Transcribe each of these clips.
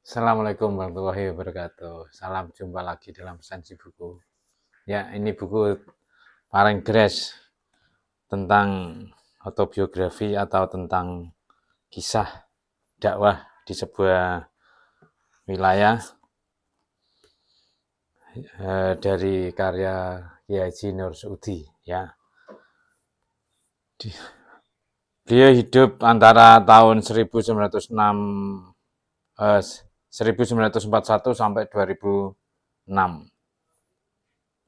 Assalamualaikum warahmatullahi wabarakatuh. Salam jumpa lagi dalam Sensi Buku. Ya, ini buku paling gres tentang autobiografi atau tentang kisah dakwah di sebuah wilayah dari karya Kiai Haji Nur Suudi. Ya, beliau hidup antara tahun 1941 sampai 2006.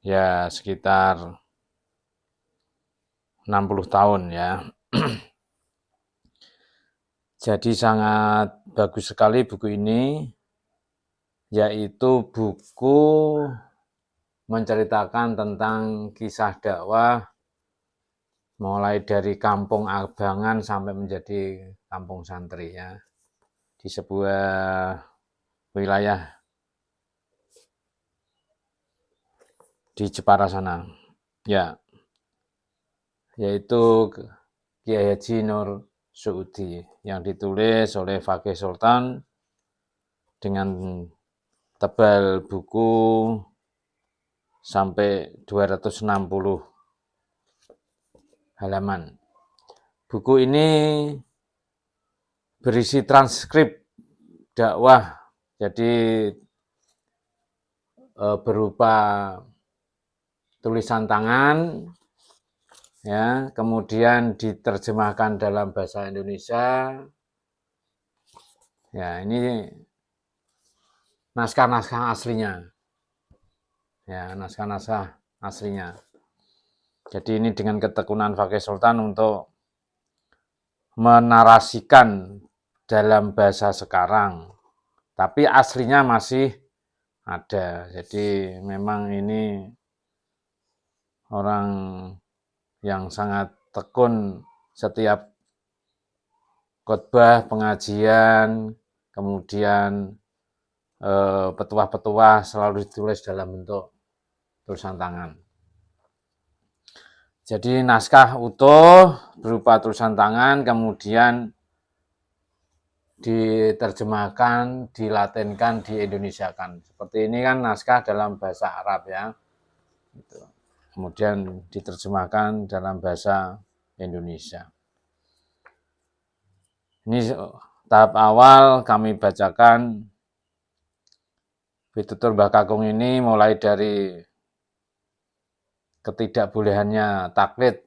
Ya, sekitar 60 tahun ya. Jadi sangat bagus sekali buku ini, yaitu buku menceritakan tentang kisah dakwah mulai dari kampung abangan sampai menjadi kampung santri ya, di sebuah wilayah di Jepara sana. Ya, yaitu Kiai Haji Nur Suudi yang ditulis oleh Fakih Sultan dengan tebal buku sampai 260 halaman. Buku ini berisi transkrip dakwah, jadi berupa tulisan tangan, ya, kemudian diterjemahkan dalam bahasa Indonesia. Ya, ini naskah-naskah aslinya. Ya, naskah-naskah aslinya. Jadi ini dengan ketekunan Fakih Sultan untuk menarasikan dalam bahasa sekarang, tapi aslinya masih ada. Jadi memang ini orang yang sangat tekun, setiap khotbah, pengajian, kemudian petuah-petuah selalu ditulis dalam bentuk tulisan tangan. Jadi naskah utuh berupa tulisan tangan, kemudian diterjemahkan, dilatinkan, diindonesiakan. Seperti ini kan naskah dalam bahasa Arab ya. Kemudian diterjemahkan dalam bahasa Indonesia. Ini tahap awal kami bacakan Pitutur Mbah Kakung ini mulai dari ketidakbolehannya taklid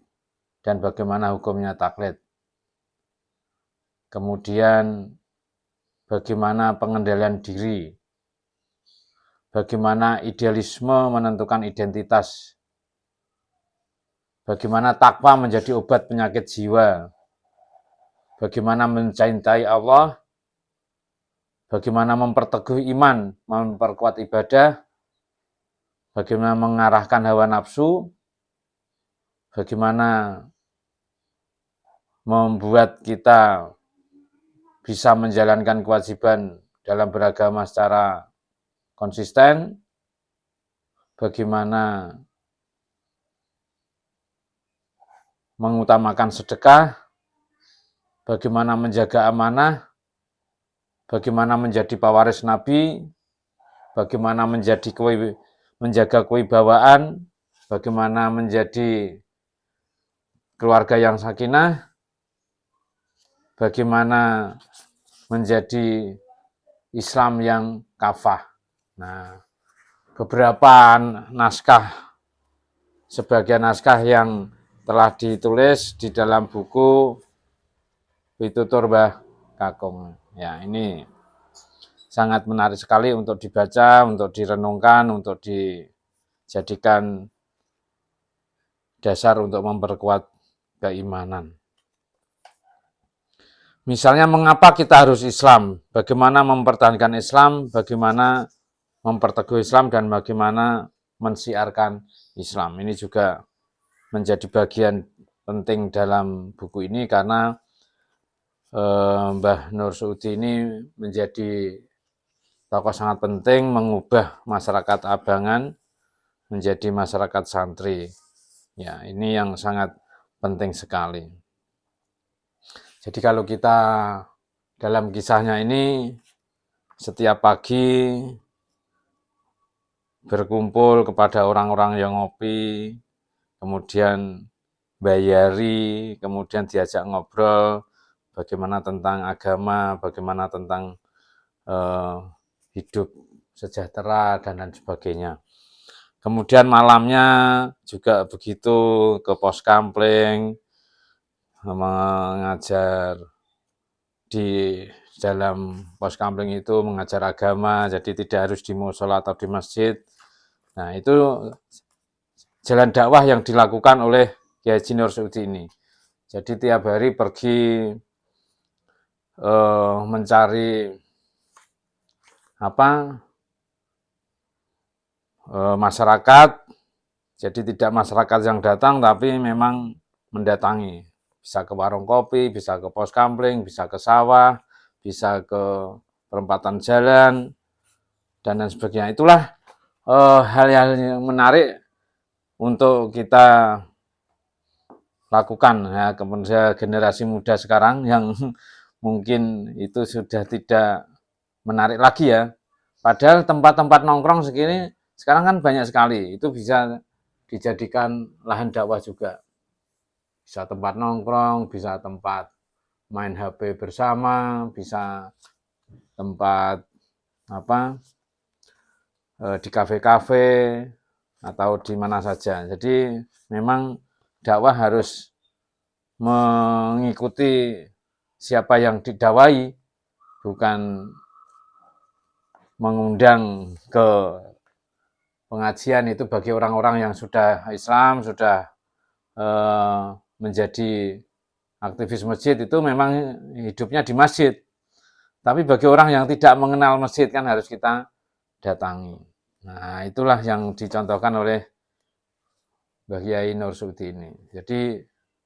dan bagaimana hukumnya taklid. Kemudian bagaimana pengendalian diri, bagaimana idealisme menentukan identitas, bagaimana takwa menjadi obat penyakit jiwa, bagaimana mencintai Allah, bagaimana memperteguh iman, memperkuat ibadah, bagaimana mengarahkan hawa nafsu, bagaimana membuat kita bisa menjalankan kewajiban dalam beragama secara konsisten, bagaimana mengutamakan sedekah, bagaimana menjaga amanah, bagaimana menjadi pewaris Nabi, bagaimana menjaga kewibawaan, bagaimana menjadi keluarga yang sakinah, bagaimana menjadi Islam yang kafah. Nah, beberapa naskah, sebagian naskah yang telah ditulis di dalam buku Pitutur Mbah Kakung. Ya, ini sangat menarik sekali untuk dibaca, untuk direnungkan, untuk dijadikan dasar untuk memperkuat keimanan. Misalnya mengapa kita harus Islam, bagaimana mempertahankan Islam, bagaimana memperteguh Islam, dan bagaimana mensiarkan Islam. Ini juga menjadi bagian penting dalam buku ini karena Mbah Nur Suudi ini menjadi tokoh sangat penting mengubah masyarakat abangan menjadi masyarakat santri. Ya, ini yang sangat penting sekali. Jadi kalau kita dalam kisahnya ini setiap pagi berkumpul kepada orang-orang yang ngopi, kemudian bayari, kemudian diajak ngobrol bagaimana tentang agama, bagaimana tentang hidup sejahtera dan lain sebagainya. Kemudian malamnya juga begitu ke pos kampling, mengajar di dalam pos kampling itu mengajar agama, jadi tidak harus di musola atau di masjid. Nah, itu jalan dakwah yang dilakukan oleh Kiai Haji Nur Sudi ini. Jadi tiap hari pergi mencari masyarakat. Jadi tidak masyarakat yang datang, tapi memang mendatangi. Bisa ke warung kopi, bisa ke pos kampling, bisa ke sawah, bisa ke perempatan jalan, dan lain sebagainya. Itulah hal-hal yang menarik untuk kita lakukan ya, kemudian generasi muda sekarang yang mungkin itu sudah tidak menarik lagi ya. Padahal tempat-tempat nongkrong segini sekarang kan banyak sekali. Itu bisa dijadikan lahan dakwah juga. Bisa tempat nongkrong, bisa tempat main HP bersama, bisa tempat di kafe-kafe atau di mana saja. Jadi memang dakwah harus mengikuti siapa yang didakwai, bukan mengundang ke pengajian itu bagi orang-orang yang sudah Islam, sudah menjadi aktivis masjid, itu memang hidupnya di masjid. Tapi bagi orang yang tidak mengenal masjid kan harus kita datangi. Nah, itulah yang dicontohkan oleh Mbah Kiai Nur Sudi ini. Jadi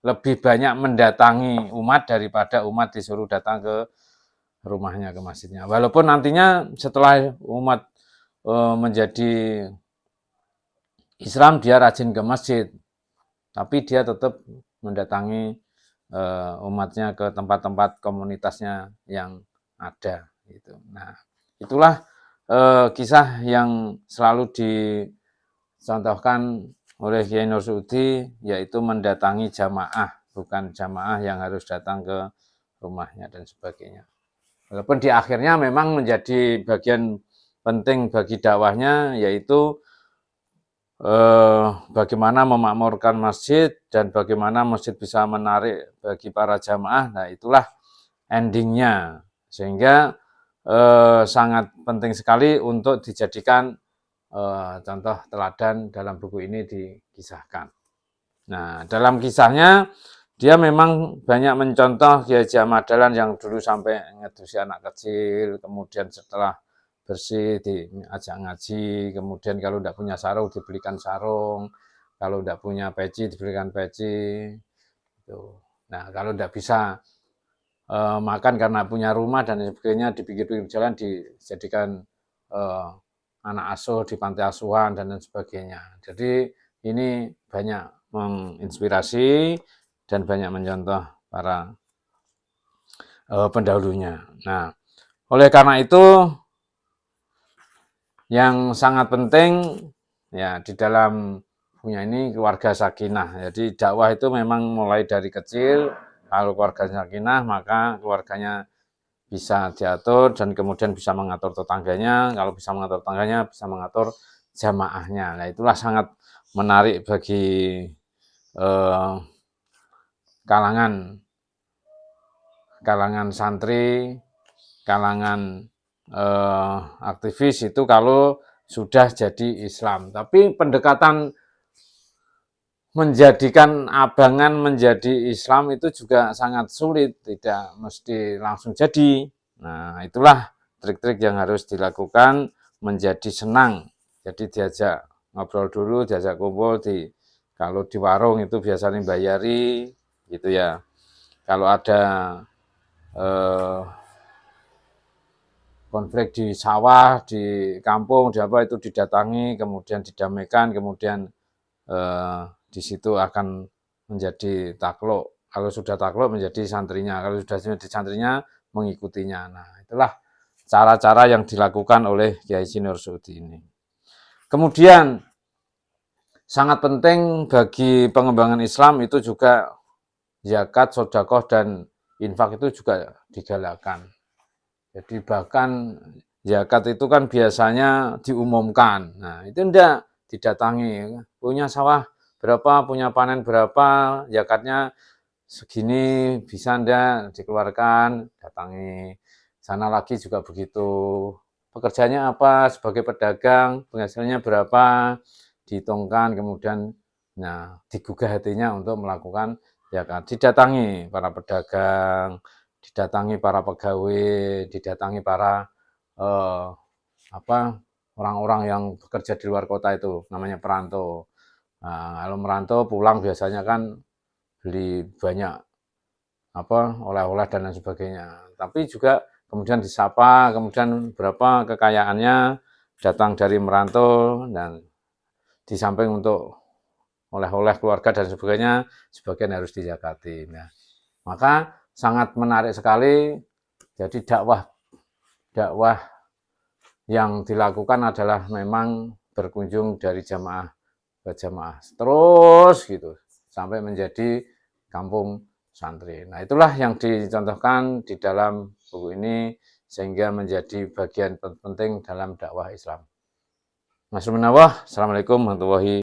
lebih banyak mendatangi umat daripada umat disuruh datang ke rumahnya, ke masjidnya. Walaupun nantinya setelah umat menjadi Islam, dia rajin ke masjid, tapi dia tetap mendatangi umatnya ke tempat-tempat komunitasnya yang ada. Gitu. Nah, itulah kisah yang selalu dicontohkan oleh Kiai Nur Sudi, yaitu mendatangi jamaah, bukan jamaah yang harus datang ke rumahnya dan sebagainya. Walaupun di akhirnya memang menjadi bagian penting bagi dakwahnya, yaitu bagaimana memakmurkan masjid dan bagaimana masjid bisa menarik bagi para jamaah. Nah, itulah endingnya, sehingga sangat penting sekali untuk dijadikan contoh teladan dalam buku ini dikisahkan. Nah, dalam kisahnya dia memang banyak mencontoh Kiai Haji Ahmad Dahlan yang dulu sampai ngedusi anak kecil, kemudian setelah bersih diajak ngaji, kemudian kalau tidak punya sarung dibelikan sarung, kalau tidak punya peci dibelikan peci. Nah, kalau tidak bisa makan karena punya rumah dan sebagainya, di pinggir-pinggir jalan dijadikan anak asuh di panti asuhan dan lain sebagainya. Jadi ini banyak menginspirasi dan banyak mencontoh para pendahulunya. Nah, oleh karena itu yang sangat penting ya di dalam punya ini keluarga sakinah. Jadi dakwah itu memang mulai dari kecil. Kalau keluarga sakinah, maka keluarganya bisa diatur dan kemudian bisa mengatur tetangganya. Kalau bisa mengatur tetangganya, bisa mengatur jamaahnya. Nah, itulah sangat menarik bagi kalangan santri, kalangan aktivis itu kalau sudah jadi Islam. Tapi pendekatan menjadikan abangan menjadi Islam itu juga sangat sulit, tidak mesti langsung jadi. Nah, itulah trik-trik yang harus dilakukan menjadi senang. Jadi diajak ngobrol dulu, diajak kumpul, kalau di warung itu biasanya bayari, gitu ya. Kalau ada konflik di sawah, di kampung, di apa itu didatangi, kemudian didamaikan, kemudian di situ akan menjadi takluk. Kalau sudah takluk menjadi santrinya, kalau sudah menjadi santrinya mengikutinya. Nah, itulah cara-cara yang dilakukan oleh Kiai Haji Nur Sudi ini. Kemudian sangat penting bagi pengembangan Islam itu juga zakat, sedekah, dan infak itu juga digalakkan. Jadi bahkan zakat itu kan biasanya diumumkan. Nah, itu enggak didatangi. Punya sawah berapa, punya panen berapa, zakatnya segini bisa enggak dikeluarkan, datangi. Sana lagi juga begitu. Pekerjaannya apa sebagai pedagang, penghasilannya berapa, dihitungkan, kemudian digugah hatinya untuk melakukan zakat. Didatangi para pedagang, didatangi para pegawai, didatangi para eh, orang-orang yang bekerja di luar kota itu, namanya perantau. Nah, kalau merantau pulang biasanya kan beli banyak oleh-oleh dan lain sebagainya. Tapi juga kemudian disapa, kemudian berapa kekayaannya datang dari merantau, dan di samping untuk oleh-oleh keluarga dan sebagainya, sebagian harus dizakati. Nah, maka sangat menarik sekali. Jadi dakwah yang dilakukan adalah memang berkunjung dari jamaah ke jamaah terus gitu sampai menjadi kampung santri. Nah, itulah yang dicontohkan di dalam buku ini sehingga menjadi bagian penting dalam dakwah Islam. Assalamualaikum warahmatullahi